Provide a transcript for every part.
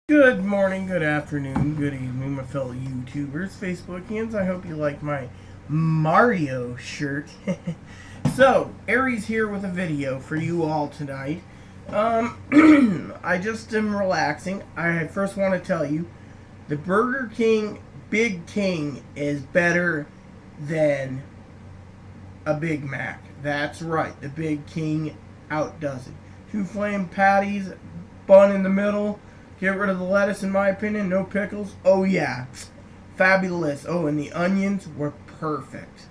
Good morning, good afternoon, good evening, my fellow YouTubers, Facebookians. I hope you like my Mario shirt. So, Aries here with a video for you all tonight. I just am relaxing. I first want to tell you, the Burger King Big King is better than a Big Mac. That's right, the Big King outdoes it. 2 flame patties, bun in the middle. Get rid of the lettuce, in my opinion. No pickles. Oh, yeah. Fabulous. Oh, and the onions were perfect.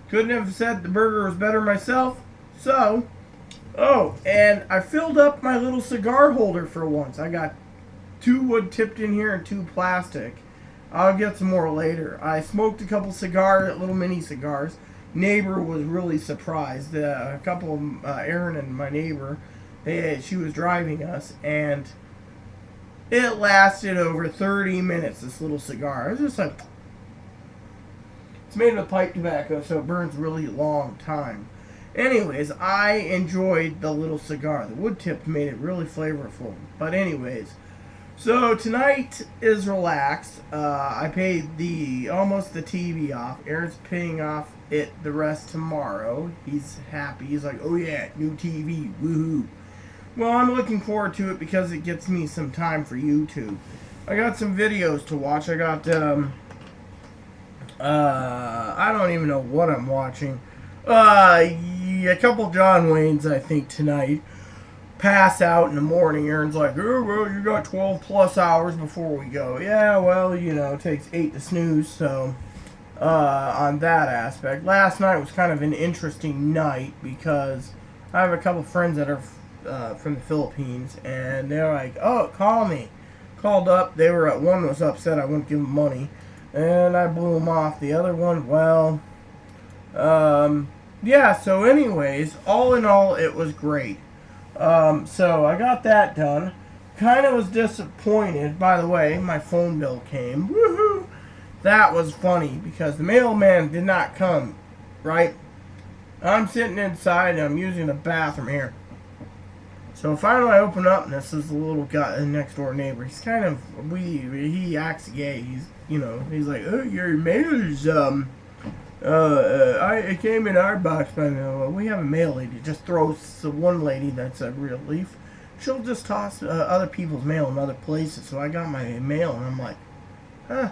Couldn't have said the burger was better myself. So, oh, and I filled up my little cigar holder for once. I got 2 wood tipped in here and 2 plastic. I'll get some more later. I smoked a couple little mini cigars. Neighbor was really surprised. A couple of Erin and my neighbor, she was driving us, and it lasted over 30 minutes, this little cigar. I was just like, it's made with pipe tobacco, so it burns really long time. Anyways, I enjoyed the little cigar. The wood tip made it really flavorful. But anyways, so tonight is relaxed. I paid almost the TV off. Aaron's paying off the rest tomorrow. He's happy. He's like, oh yeah, new TV, woohoo. Well, I'm looking forward to it because it gets me some time for YouTube. I got some videos to watch. I got, I don't even know what I'm watching. A couple John Waynes, I think, tonight. Pass out in the morning. Aaron's like, oh, well, you got 12 plus hours before we go. Yeah, well, you know, it takes 8 to snooze, so, on that aspect. Last night was kind of an interesting night because I have a couple friends that are from the Philippines, and they're like, oh, call me. Called up. One was upset I wouldn't give him money, and I blew him off. The other one, well, yeah, so anyways, all in all, it was great. So I got that done. Kind of was disappointed. By the way, my phone bill came. Woohoo! That was funny because the mailman did not come, right? I'm sitting inside and I'm using the bathroom here. So finally I open up, and this is the little guy, the next door neighbor. He's kind of he acts gay. He's like, oh, your mail's it came in our box, but we have a mail lady. Just throws the one lady that's a real leaf. She'll just toss other people's mail in other places. So I got my mail, and I'm like, huh.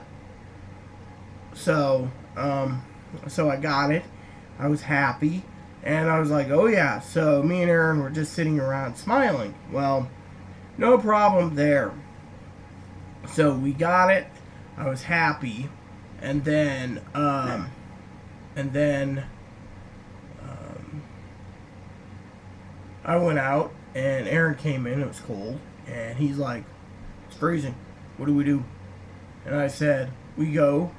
So I got it. I was happy. And I was like, oh yeah. So me and Aaron were just sitting around smiling. Well, no problem there. So we got it. I was happy. And then I went out, and Aaron came in. It was cold. And he's like, it's freezing. What do we do? And I said, we go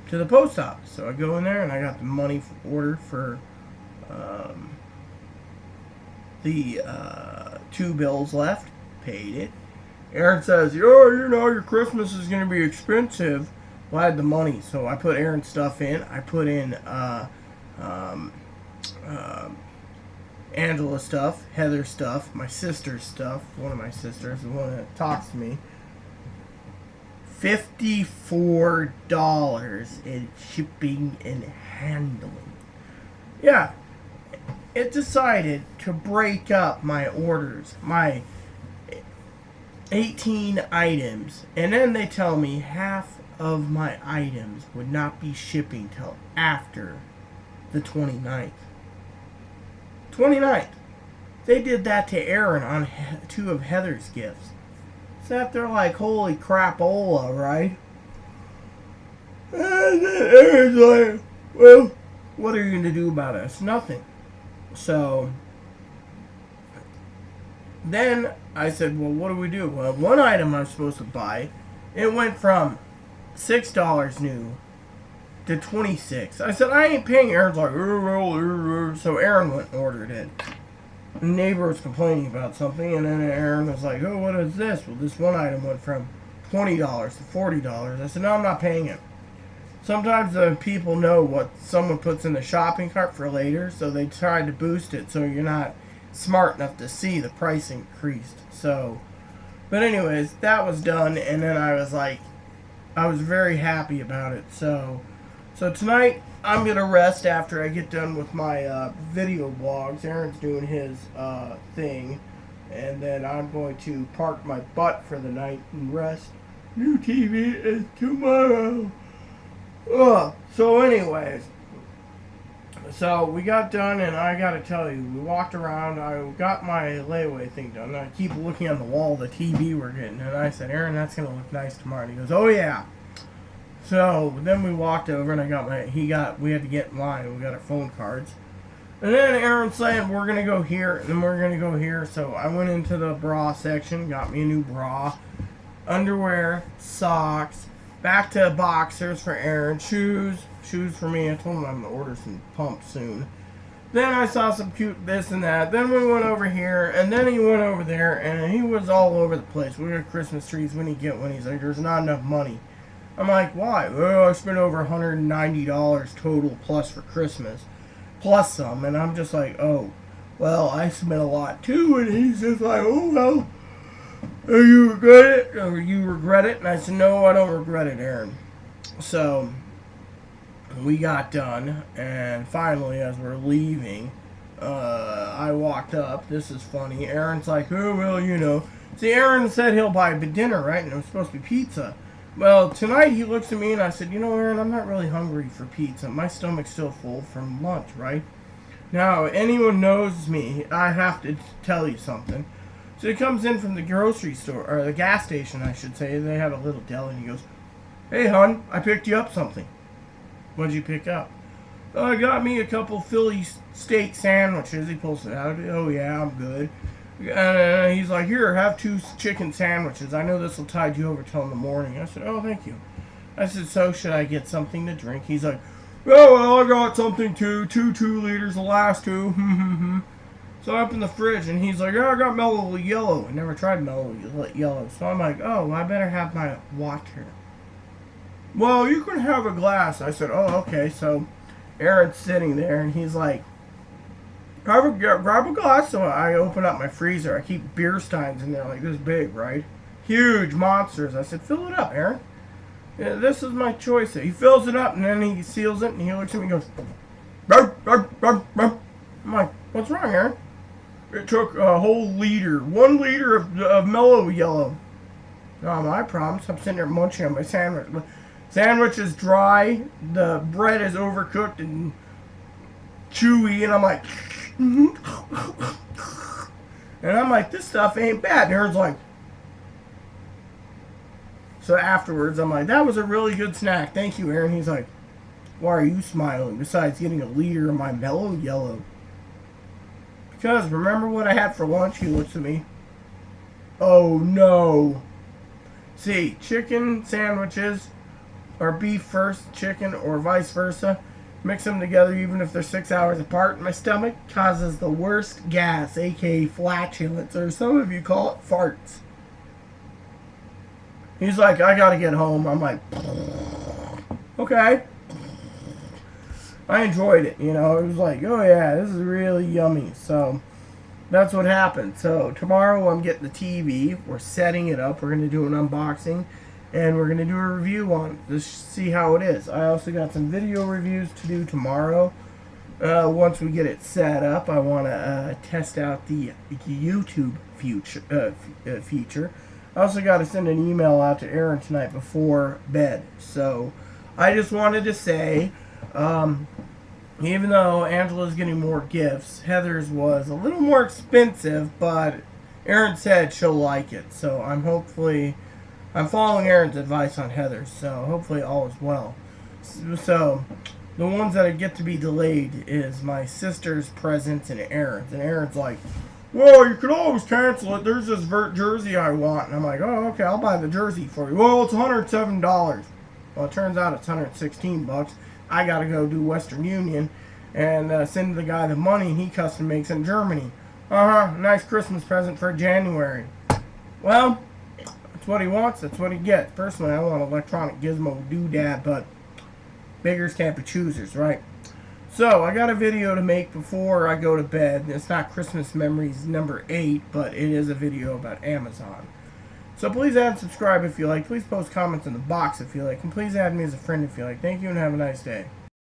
to the post office. So I go in there, and I got the money order for the 2 bills left. Paid it. Aaron says, oh, your Christmas is going to be expensive. Well, I had the money, so I put Aaron's stuff in. I put in Angela's stuff, Heather's stuff, my sister's stuff. One of my sisters, the one that talks to me. $54 in shipping and handling. Yeah, it decided to break up my orders, my 18 items, and then they tell me half of my items would not be shipping till after the 29th. 29th. They did that to Aaron on 2 of Heather's gifts. Sat there like, holy crapola, right? And then Aaron's like, well, what are you going to do about it? It's nothing. So then I said, well, what do we do? Well, one item I'm supposed to buy, it went from $6 new to $26. I said, I ain't paying. Aaron's like, so Aaron went and ordered it. The neighbor was complaining about something, and then Aaron was like, oh, what is this? Well, this one item went from $20 to $40. I said, no, I'm not paying it. Sometimes the people know what someone puts in the shopping cart for later, so they try to boost it so you're not smart enough to see the price increased. So, but anyways, that was done, and then I was like, I was very happy about it. So tonight I'm gonna rest after I get done with my video blogs. Aaron's doing his thing, and then I'm going to park my butt for the night and rest. New TV is tomorrow. So anyways, so we got done, and I gotta tell you, we walked around. I got my layaway thing done. I keep looking on the wall, the TV we're getting, and I said, Aaron, that's gonna look nice tomorrow. And he goes, oh yeah. So then we walked over, and we had to get in line. We got our phone cards, and then Aaron's saying we're gonna go here, and then we're gonna go here. So I went into the bra section, got me a new bra, underwear, socks, back to boxers for Aaron, shoes for me. I told him I'm gonna order some pumps soon. Then I saw some cute this and that. Then we went over here, and then he went over there, and he was all over the place. We got Christmas trees. When he get one, he's like, there's not enough money. I'm like, why? Well, I spent over $190 total plus for Christmas, plus some. And I'm just like, oh, well, I spent a lot too. And he's just like, oh, well, you regret it? Or you regret it? And I said, no, I don't regret it, Aaron. So we got done, and finally, as we're leaving, I walked up. This is funny. Aaron's like, oh, well, you know. See, Aaron said he'll buy dinner, right? And it was supposed to be pizza. Well, tonight he looks at me and I said, you know, Aaron, I'm not really hungry for pizza. My stomach's still full from lunch, right? Now, anyone knows me, I have to tell you something. So he comes in from the grocery store, or the gas station, I should say. They have a little deli, and he goes, hey, hon, I picked you up something. What'd you pick up? Oh, I got me a couple Philly steak sandwiches. He pulls it out. Oh, yeah, I'm good. And he's like, here, have 2 chicken sandwiches. I know this will tide you over till in the morning. I said, oh, thank you. I said, so should I get something to drink? He's like, oh, well, I got something too. 2 liters, the last 2. So I opened the fridge, and he's like, oh, I got Mellow Yellow. I never tried Mellow Yellow. So I'm like, oh, I better have my water. Well, you can have a glass. I said, oh, okay. So Aaron's sitting there, and he's like, grab a glass. So I open up my freezer. I keep beer steins in there like this big, right? Huge monsters. I said, fill it up, Aaron. Yeah, this is my choice. He fills it up, and then he seals it, and he looks at me and goes, burp, burp, burp, burp. I'm like, what's wrong, Aaron? It took a whole liter, 1 liter of Mellow Yellow. Not my problem. So I'm sitting there munching on my sandwich. The sandwich is dry. The bread is overcooked and chewy, and I'm like, and I'm like, this stuff ain't bad. And Aaron's like, so afterwards, I'm like, that was a really good snack. Thank you, Aaron. He's like, why are you smiling besides getting a liter of my Mellow Yellow? Because remember what I had for lunch? He looks at me. Oh, no. See, chicken sandwiches or beef first, chicken, or vice versa. Mix them together even if they're 6 hours apart. My stomach causes the worst gas, aka flatulence, or some of you call it farts. He's like, I gotta get home. I'm like, okay. I enjoyed it, you know. It was like, oh yeah, this is really yummy. So that's what happened. So tomorrow I'm getting the TV. We're setting it up. We're going to do an unboxing. And we're going to do a review on it. Just see how it is. I also got some video reviews to do tomorrow. Once we get it set up, I want to test out the YouTube feature. I also got to send an email out to Aaron tonight before bed. So I just wanted to say, even though Angela's getting more gifts, Heather's was a little more expensive, but Aaron said she'll like it. So I'm following Aaron's advice on Heather's, so hopefully all is well. So the ones that get to be delayed is my sister's presents and Aaron's. And Aaron's like, well, you could always cancel it. There's this vert jersey I want. And I'm like, oh, okay, I'll buy the jersey for you. Well, it's $107. Well, it turns out it's $116. I got to go do Western Union and send the guy the money, and he custom makes in Germany. Nice Christmas present for January. Well, that's what he wants. That's what he gets. Personally, I want electronic gizmo doodad, but beggars can't be choosers, right? So, I got a video to make before I go to bed. It's not Christmas Memories number 8, but it is a video about Amazon. So please add and subscribe if you like. Please post comments in the box if you like. And please add me as a friend if you like. Thank you and have a nice day.